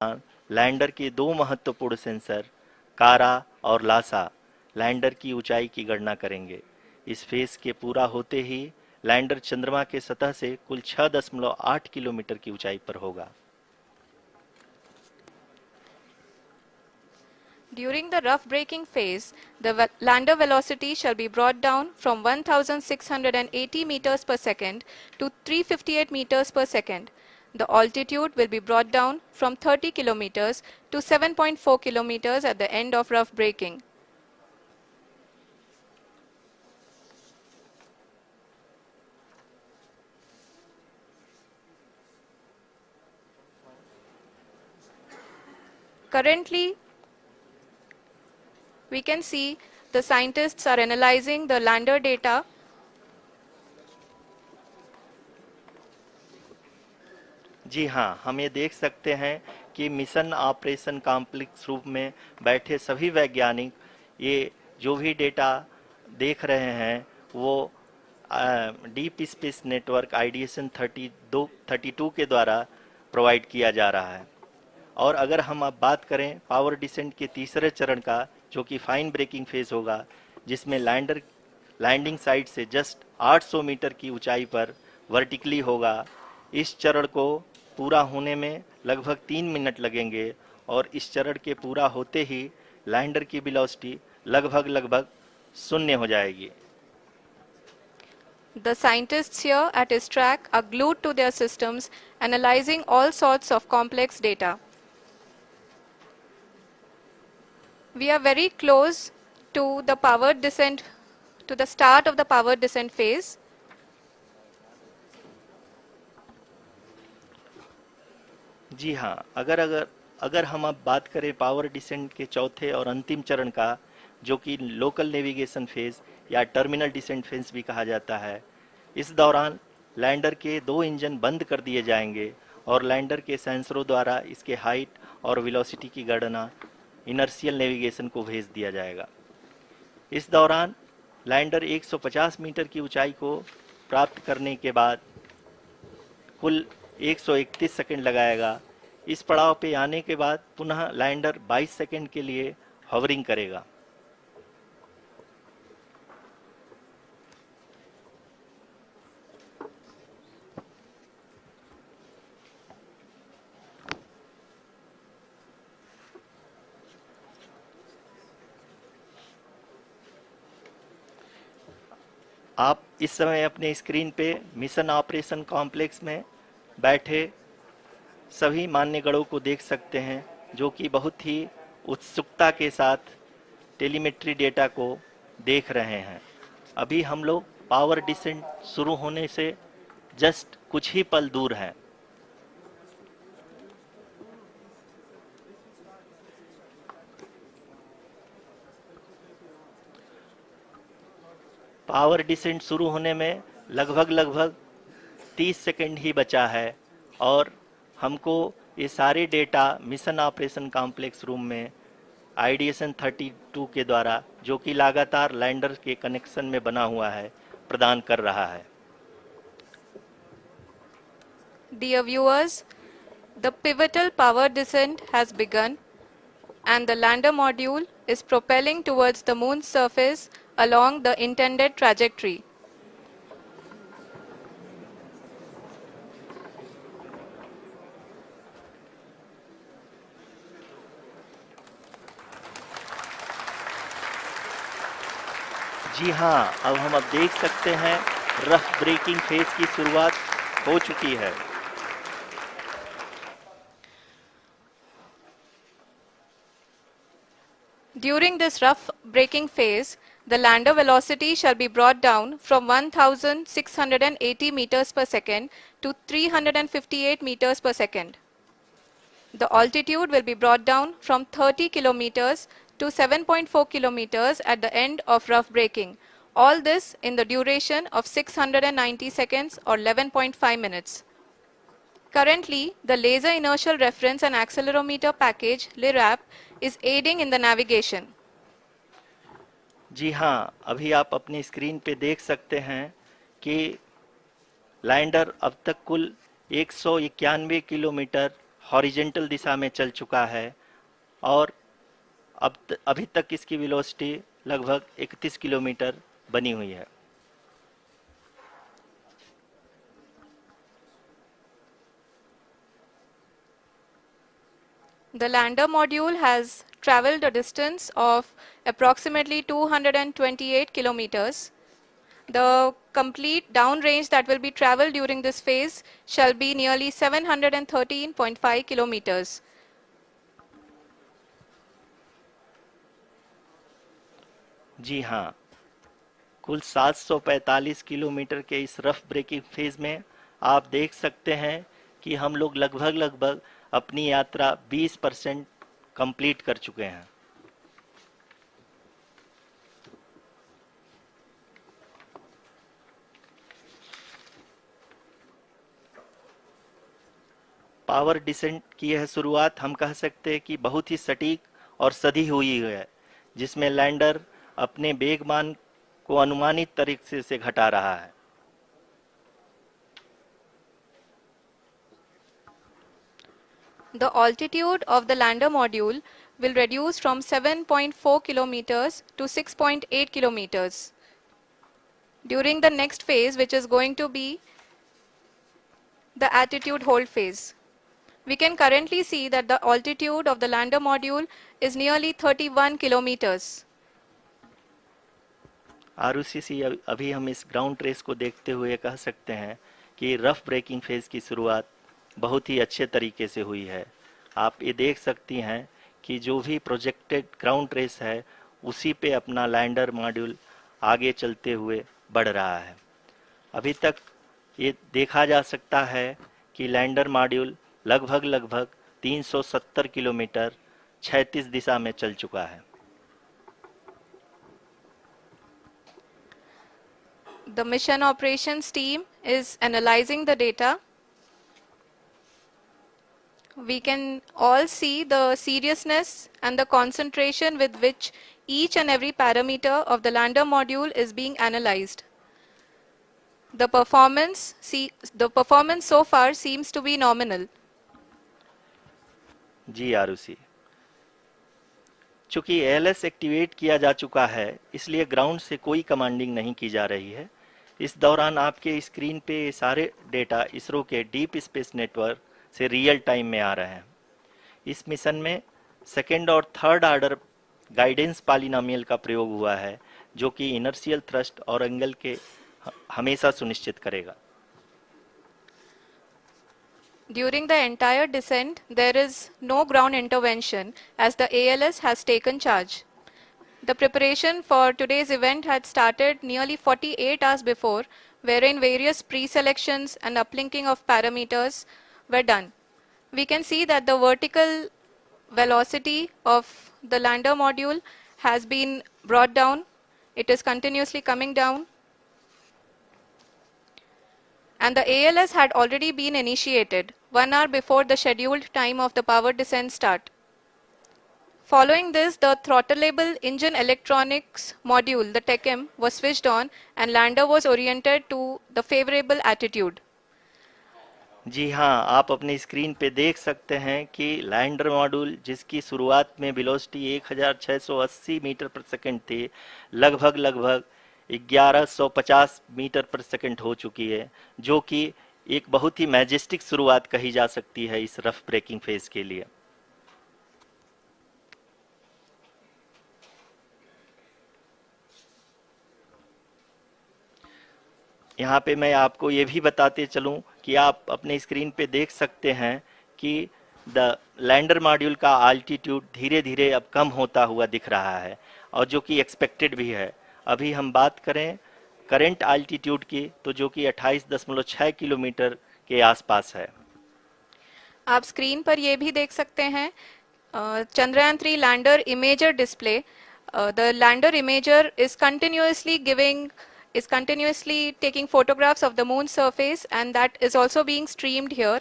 Lander के दो महत्वपूर्ण सेंसर कारा और लासा लैंडर की ऊंचाई की गणना करेंगे। इस फेज के पूरा होते ही लैंडर चंद्रमा के सतह से कुल 6.8 किलोमीटर की ऊंचाई पर होगा। During the rough braking phase, the lander velocity shall be brought down from 1680 meters per second to 358 meters per second. The altitude will be brought down from 30 kilometers to 7.4 kilometers at the end of rough braking. Currently, we can see the scientists are analyzing the lander data. जी हाँ, हम ये देख सकते हैं कि mission operation complex रूप में बैठे सभी वैज्ञानिक ये जो भी डेटा देख रहे हैं वो डीप स्पेस नेटवर्क आईडीएसएन 32 के द्वारा प्रोवाइड किया जा रहा है। और अगर हम अब बात करें पावर डिसेंट के तीसरे चरण का, जो कि फाइन ब्रेकिंग फेज होगा, जिसमें लैंडर लैंडिंग साइट से जस्ट 800 मीटर की ऊंचाई पर वर्टिकली होगा। इस चरण को पूरा होने में लगभग 3 मिनट लगेंगे और इस चरण के पूरा होते ही लैंडर की वेलोसिटी लगभग शून्य हो जाएगी। The scientists here at ISTRAC are glued to their systems, analyzing all sorts of complex data. We are very close to the powered descent, to the start of the powered descent phase. जी हाँ, अगर हम अब बात करें power descent के चौथे और अंतिम चरण का, जो कि लोकल नेविगेशन फेज या टर्मिनल डिसेंट फेज भी कहा जाता है, इस दौरान लैंडर के 2 इंजन बंद कर दिए जाएंगे और लैंडर के सेंसरों द्वारा इसके हाइट और वेलोसिटी की गणना इनर्शियल नेविगेशन को भेज दिया जाएगा। इस दौरान लैंडर 150 मीटर की ऊंचाई को प्राप्त करने के बाद कुल 131 सेकंड लगाएगा। इस पड़ाव पे आने के बाद पुनः लैंडर 22 सेकंड के लिए हवरिंग करेगा। आप इस समय अपने स्क्रीन पे मिशन ऑपरेशन कॉम्प्लेक्स में बैठे सभी मान्यगणों को देख सकते हैं, जो कि बहुत ही उत्सुकता के साथ टेलीमेट्री डेटा को देख रहे हैं। अभी हम लोग पावर डिसेंट शुरू होने से जस्ट कुछ ही पल दूर हैं। पावर डिसेंट शुरू होने में लगभग 30 सेकंड ही बचा है और हमको ये सारे data mission operation complex room में आईडीएसएन 32 के द्वारा, जो कि लगातार लैंडर के कनेक्शन में बना हुआ है, प्रदान कर रहा है। Dear viewers, the pivotal power descent has begun and the lander module is propelling towards the moon's surface along the intended trajectory. जी हाँ, अब हम देख सकते हैं रफ ब्रेकिंग फेज की शुरुआत हो चुकी है। During this rough braking phase, the lander velocity shall be brought down from 1680 meters per second to 358 meters per second. The altitude will be brought down from 30 kilometers to 7.4 kilometers at the end of rough braking. All this in the duration of 690 seconds or 11.5 minutes. Currently, the Laser Inertial Reference and Accelerometer package (LIRAP) is aiding in the navigation. जी हाँ, अभी आप अपनी screen पे देख सकते हैं कि lander अब तक कुल 191 किलोमीटर हॉरिजेंटल दिशा में चल चुका है और अभी तक इसकी वेलोसिटी लगभग 31 किलोमीटर बनी हुई है। The lander module has traveled a distance of approximately 228 kilometers. The complete downrange that will be traveled during this phase shall be nearly 713.5 kilometers. जी हाँ, कुल 745 किलोमीटर के इस रफ ब्रेकिंग फेज में आप देख सकते हैं कि हम लोग लगभग अपनी यात्रा 20% कंप्लीट कर चुके हैं। पावर डिसेंट की यह शुरुआत हम कह सकते हैं कि बहुत ही सटीक और सधी हुई है, जिसमें लैंडर अपने वेगमान को अनुमानित तरीके से घटा रहा है। The altitude of the lander module will reduce from 7.4 kilometers to 6.8 kilometers. During the next phase, which is going to be the attitude hold phase. We can currently see that the altitude of the lander module is nearly 31 kilometers. Arushi, अभी हम इस ground trace को देखते हुए कह सकते हैं कि रफ ब्रेकिंग फेज की शुरुआत बहुत ही अच्छे तरीके से हुई है। आप ये देख सकती हैं कि जो भी प्रोजेक्टेड ग्राउंड ट्रेस है उसी पे अपना लैंडर मॉड्यूल आगे चलते हुए बढ़ रहा है। अभी तक ये देखा जा सकता है कि लैंडर मॉड्यूल लगभग 370 किलोमीटर क्षैतिज दिशा में चल चुका है। The mission operations team is analyzing the data. We can all see the seriousness and the concentration with which each and every parameter of the lander module is being analyzed. The performance so far seems to be nominal. जी आरुषि, चूंकि ALS activate किया जा चुका है इसलिए ground से कोई commanding नहीं की जा रही है। इस दौरान आपके स्क्रीन पे सारे डेटा इसरो के डीप स्पेस नेटवर्क से रियल टाइम में आ रहे हैं। इस मिशन में सेकेंड और थर्ड ऑर्डर गाइडेंस पॉलिनोमियल का प्रयोग हुआ है, जो कि इनर्शियल थ्रस्ट और एंगल के हमेशा सुनिश्चित करेगा। During the entire descent, there is no ground intervention as the ALS has taken charge. The preparation for today's event had started nearly 48 hours before, wherein various pre-selections and uplinking of parameters were done. We can see that the vertical velocity of the lander module has been brought down. It is continuously coming down. And the ALS had already been initiated 1 hour before the scheduled time of the power descent start. Following this, the throttleable engine electronics module, the TECM, was switched on and lander was oriented to the favorable attitude. जी हाँ, आप अपने screen पे देख सकते हैं कि lander module जिसकी शुरुआत में वेलोसिटी 1680 मीटर पर सेकंड थी, लगभग 1150 मीटर पर सेकंड हो चुकी है, जो कि एक बहुत ही मैजेस्टिक शुरुआत कही जा सकती है इस रफ ब्रेकिंग फेज के लिए। यहाँ पे मैं आपको ये भी बताते चलूँ कि आप अपने स्क्रीन पे देख सकते हैं कि द लैंडर मॉड्यूल का अल्टीट्यूड धीरे धीरे अब कम होता हुआ दिख रहा है, और जो कि एक्सपेक्टेड भी है। अभी हम बात करें करंट अल्टीट्यूड की, तो जो कि 28.6 किलोमीटर के आसपास है। आप स्क्रीन पर ये भी देख सकते हैं Chandrayaan 3 lander imager display. The lander imager is continuously taking photographs of the moon's surface, and that is also being streamed here.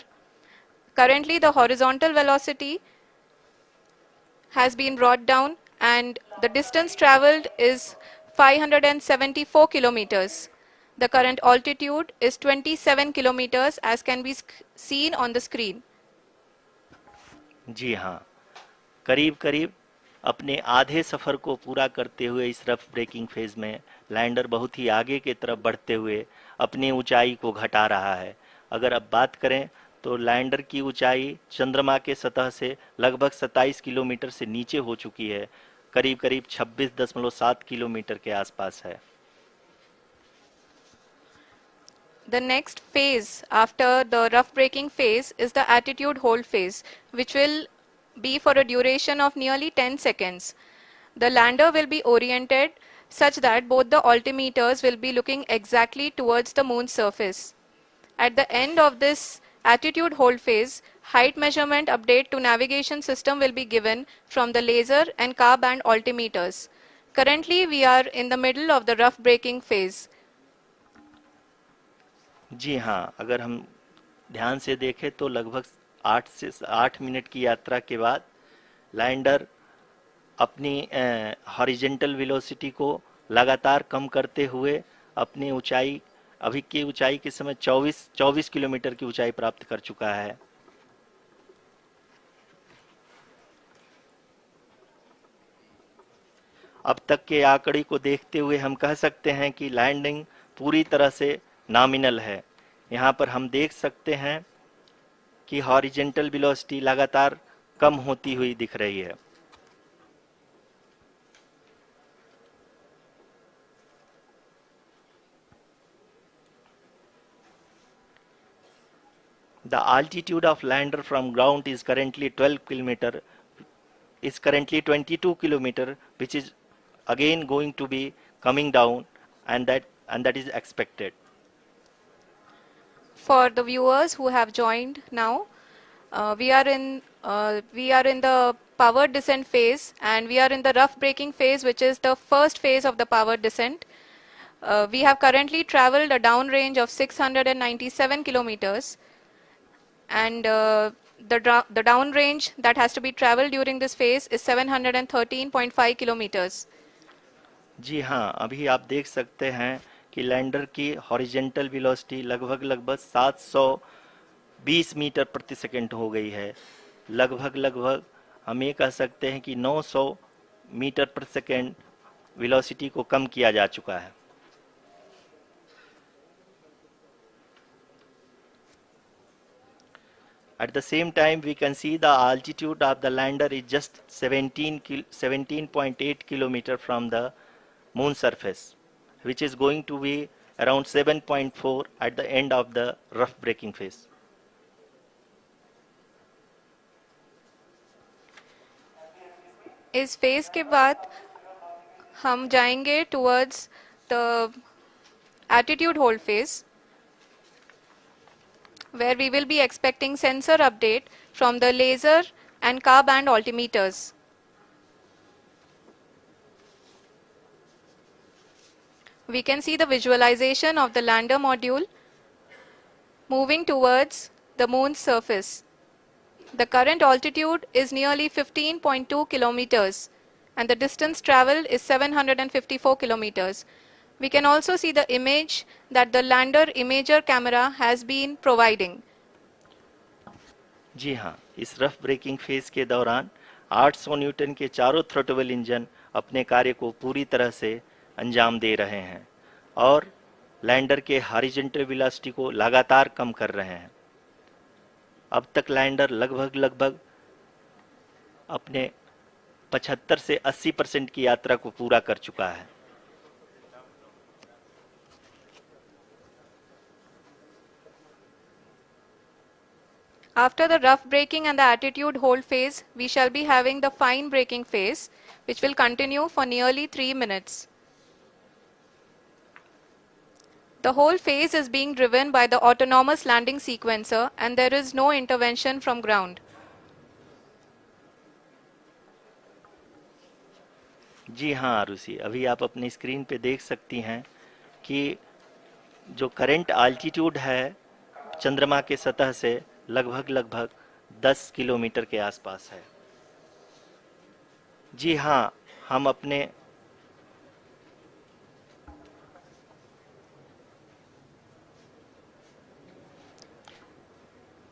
Currently the horizontal velocity has been brought down and the distance traveled is 574 kilometers. The current altitude is 27 kilometers as can be seen on the screen. जी हाँ, करीब करीब अपने आधे सफर को पूरा करते हुए इस रफ ब्रेकिंग फेज में लैंडर बहुत ही आगे की तरफ बढ़ते हुए अपनी ऊंचाई को घटा रहा है। अगर अब बात करें तो लैंडर की ऊंचाई चंद्रमा के सतह से लगभग 27 किलोमीटर से नीचे हो चुकी है, करीब करीब 26.7 किलोमीटर के आसपास है। The next phase after the rough braking phase is the attitude hold phase, which will be for a duration of nearly 10 seconds. The lander will be oriented such that both the altimeters will be looking exactly towards the moon's surface. At the end of this attitude hold phase, height measurement update to navigation system will be given from the laser and car band altimeters. Currently, we are in the middle of the rough braking phase. जी हाँ, अगर हम ध्यान से देखें तो लगभग 8 की यात्रा के बाद लैंडर अपनी हॉरिजेंटल वेलोसिटी को लगातार कम करते हुए अपनी ऊंचाई, अभी की ऊंचाई के समय 24 किलोमीटर की ऊंचाई प्राप्त कर चुका है। अब तक के आंकड़े को देखते हुए हम कह सकते हैं कि लैंडिंग पूरी तरह से नॉमिनल है। यहाँ पर हम देख सकते हैं कि हॉरिजेंटल वेलोसिटी लगातार कम होती हुई दिख रही है। The altitude of lander from ground is currently 22 kilometer, which is again going to be coming down, and that is expected. For the viewers who have joined now, we are in the powered descent phase, and we are in the rough braking phase, which is the first phase of the powered descent. We have currently traveled a downrange of 697 kilometers, and the downrange that has to be traveled during this phase is 713.5 kilometers. जी हाँ, अभी आप देख सकते हैं कि lander की horizontal velocity लगभग 720 metre प्रति सेकंड हो गई है। लगभग हम ये कह सकते हैं कि 900 मीटर प्रति सेकंड वेलोसिटी को कम किया जा चुका है। At the same time, we can see the altitude of the lander is just 17.8 kilometer from the moon surface, which is going to be around 7.4 at the end of the rough braking phase. इस phase के बाद हम जाएंगे towards the attitude hold phase, where we will be expecting sensor update from the laser and car band altimeters. We can see the visualization of the lander module moving towards the moon's surface. The current altitude is nearly 15.2 kilometers, and the distance traveled is 754 kilometers. We can also see the image that the lander imager camera has been providing. जी हाँ, इस rough breaking phase के दौरान 800 Newton के चारों throttle engine अपने कार्य को पूरी तरह से अंजाम दे रहे हैं और लैंडर के हॉरिजॉन्टल वेलोसिटी को लगातार कम कर रहे हैं। अब तक लैंडर लगभग अपने 75 से 80% की यात्रा को पूरा कर चुका है। After the rough braking and the attitude hold phase, we shall be having the fine braking phase, which will continue for nearly 3 minutes. The whole phase is being driven by the autonomous landing sequencer, and there is no intervention from ground. जी हाँ आरुषि, अभी आप अपनी screen पे देख सकती हैं कि जो करंट आल्टीट्यूड है चंद्रमा के सतह से लगभग 10 किलोमीटर के आसपास है। जी हाँ, हम अपने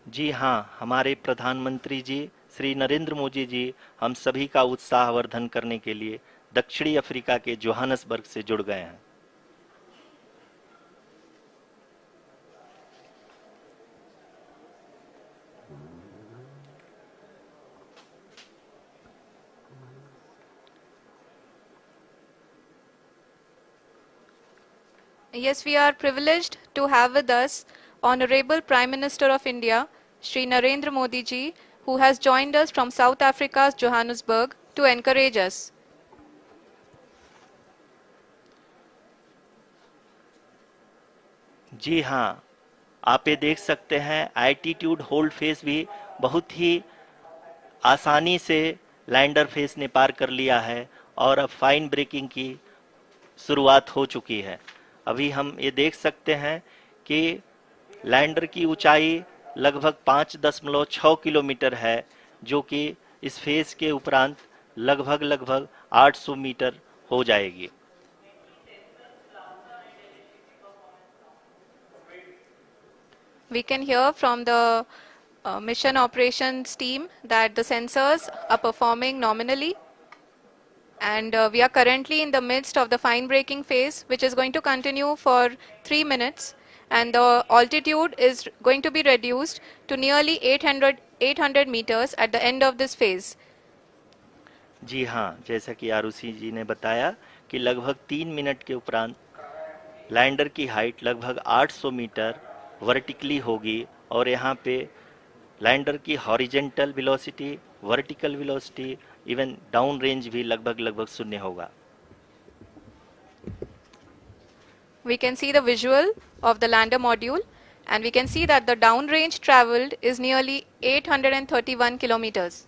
जी हाँ, हमारे प्रधानमंत्री जी श्री नरेंद्र मोदी जी हम सभी का उत्साहवर्धन करने के लिए दक्षिणी अफ्रीका के जोहानसबर्ग से जुड़ गए हैं। Yes, we are privileged to have with us Honorable Prime Minister of India, Shri Narendra Modi ji, who has joined us from South Africa's Johannesburg to encourage us. जी हाँ, आप ये देख सकते हैं एल्टीट्यूड होल्ड फेस भी बहुत ही आसानी से लैंडर फेस ने पार कर लिया है और अब फाइन ब्रेकिंग की शुरुआत हो चुकी है। अभी हम ये देख सकते हैं कि लैंडर की ऊंचाई लगभग 5.6 किलोमीटर है, जो कि इस फेज के उपरांत लगभग 800 मीटर हो जाएगी। We can hear from the mission operations team that the sensors are performing nominally, and we are currently in the midst of the fine braking phase, which is going to continue for 3 minutes, and the altitude is going to be reduced to nearly 800 meters at the end of this phase. जी हाँ, जैसा कि आरुषि जी ने बताया कि लगभग 3 minute के उपरांत lander की हाइट लगभग 800 मीटर वर्टिकली होगी और यहाँ पे लैंडर की horizontal velocity, vertical velocity, even down range भी लगभग शून्य होगा। We can see the visual of the lander module, and we can see that the down range traveled is nearly 831 kilometers.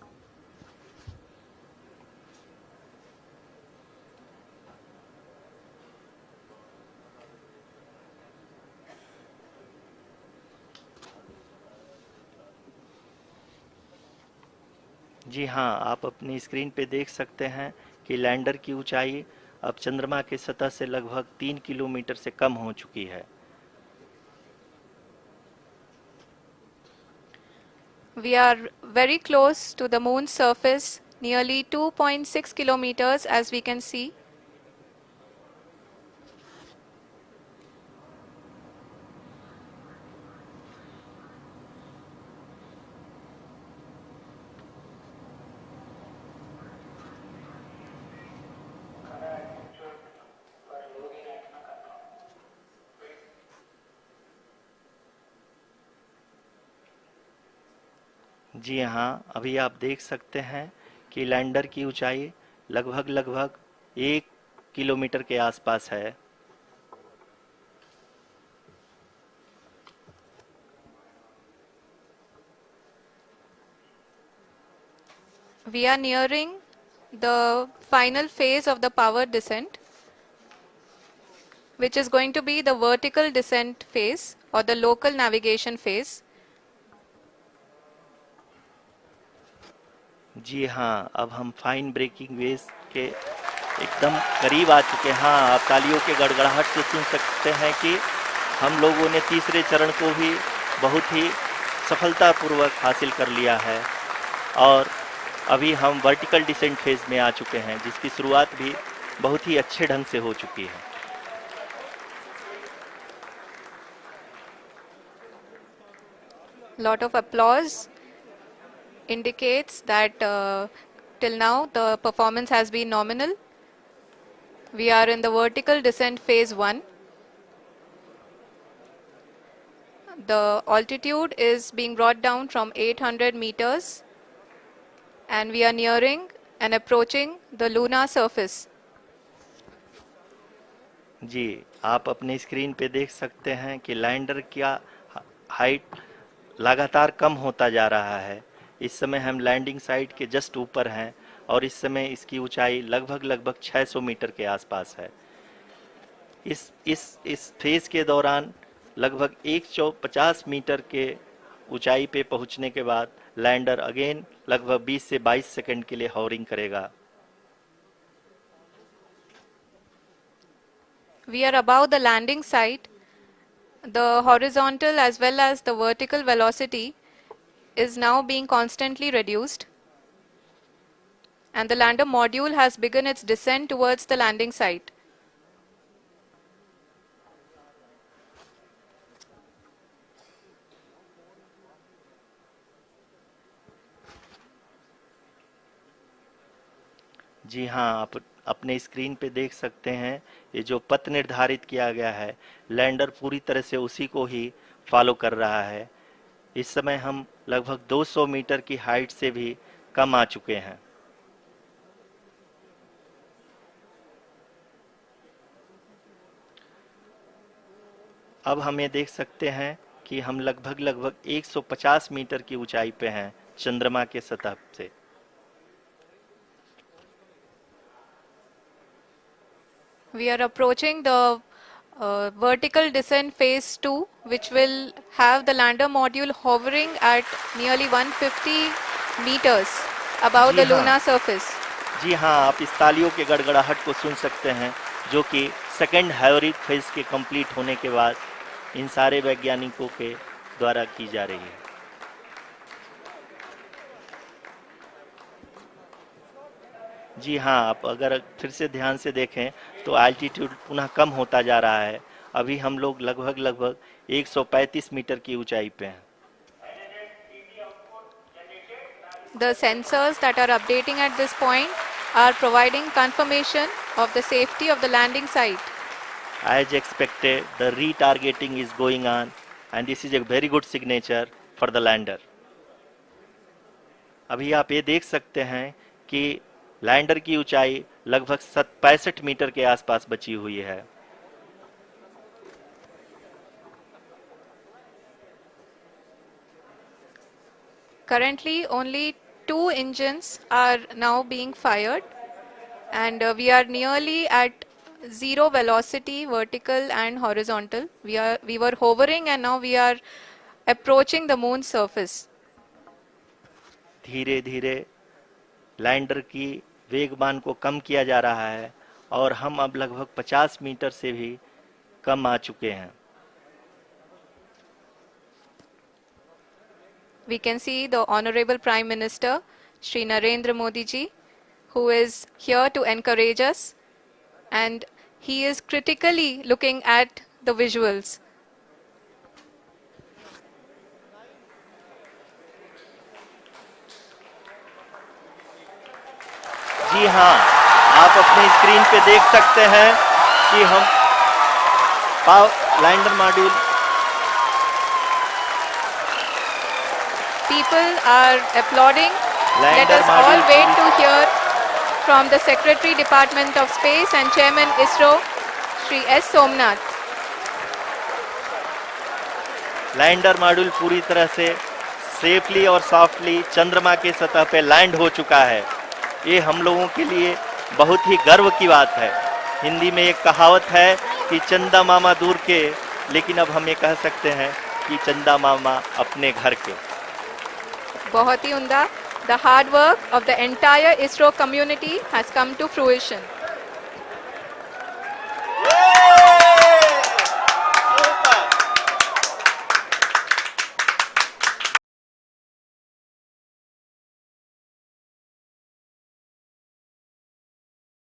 जी हाँ, आप अपनी स्क्रीन पे देख सकते हैं कि लैंडर की ऊंचाई अब चंद्रमा की सतह से लगभग 3 किलोमीटर से कम हो चुकी है। We are very close to the moon's surface, nearly 2.6 kilometers, as we can see. जी हाँ, अभी आप देख सकते हैं कि लैंडर की ऊंचाई लगभग 1 किलोमीटर के आसपास है। We are nearing the final phase of the power descent, which is going to be the vertical descent phase or the local navigation phase. जी हाँ, अब हम फाइन ब्रेकिंग वेव के एकदम करीब आ चुके हैं। हाँ, आप तालियों के गड़गड़ाहट से सुन सकते हैं कि हम लोगों ने तीसरे चरण को भी बहुत ही सफलतापूर्वक हासिल कर लिया है और अभी हम वर्टिकल डिसेंट फेज में आ चुके हैं, जिसकी शुरुआत भी बहुत ही अच्छे ढंग से हो चुकी है। Lot of applause indicates that till now the performance has been nominal. We are in the vertical descent phase 1. The altitude is being brought down from 800 meters, and we are nearing and approaching the lunar surface. जी, आप अपने screen पे देख सकते हैं कि lander का height लगातार कम होता जा रहा है। इस समय हम लैंडिंग साइट के जस्ट ऊपर हैं और इस समय इसकी ऊंचाई लगभग 600 मीटर के आसपास है। इस फेज के दौरान लगभग 150 मीटर के ऊंचाई पे पहुंचने के बाद लैंडर अगेन लगभग 20 से 22 सेकंड के लिए हॉवरिंग करेगा। We are above the landing site. The horizontal as well as the vertical velocity is now being constantly reduced. and the lander module has begun its descent towards the landing site. जी हाँ, आप अपने screen पे देख सकते हैं ये जो पथ निर्धारित किया गया है, लैंडर पूरी तरह से उसी को ही फॉलो कर रहा है। इस समय हम लगभग 200 मीटर की हाइट से भी कम आ चुके हैं। अब हम ये देख सकते हैं कि हम लगभग 150 मीटर की ऊंचाई पे हैं चंद्रमा के सतह से। We are approaching the vertical descent phase 2, which will have the lander module hovering at nearly 150 meters above the जी हाँ। lunar surface. जी हाँ, आप इस तालियों के गड़गड़ाहट को सुन सकते हैं, जो कि सेकेंड हैवरिक फेज के कंप्लीट होने के बाद इन सारे वैज्ञानिकों के द्वारा की जा रही है। जी हाँ, आप अगर फिर से ध्यान से देखें तो एल्टीट्यूड पुनः कम होता जा रहा है। अभी हम लोग लगभग 135 मीटर की ऊंचाई पे हैं। The sensors that are updating at this point are providing confirmation of the safety of the landing site. As expected, the retargeting is going on and this is a very good signature for the lander. अभी आप ये देख सकते हैं कि lander की ऊंचाई लगभग 65 मीटर के आसपास बची हुई है। Currently, only 2 engines are now being fired, and we are nearly at zero velocity, vertical and horizontal. We were hovering, and now we are approaching the moon's surface. धीरे धीरे लैंडर की वेगमान को कम किया जा रहा है और हम अब लगभग 50 मीटर से भी कम आ चुके हैं। We can see the Honorable Prime Minister, Shri Narendra Modi ji, who is here to encourage us, and he is critically looking at the visuals. जी हाँ, आप अपने स्क्रीन पे देख सकते हैं कि हम lander module People are applauding. Let lander us all module wait to hear from the Secretary Department of Space and Chairman ISRO, Shri S. Somnath. Lander module पूरी तरह से सेफली और सॉफ्टली चंद्रमा के सतह पे लैंड हो चुका है। ये हम लोगों के लिए बहुत ही गर्व की बात है। हिंदी में एक कहावत है कि चंदा मामा दूर के, लेकिन अब हम ये कह सकते हैं कि चंदा मामा अपने घर के। बहुत ही उम्दा. The hard work of the entire ISRO community has come to fruition.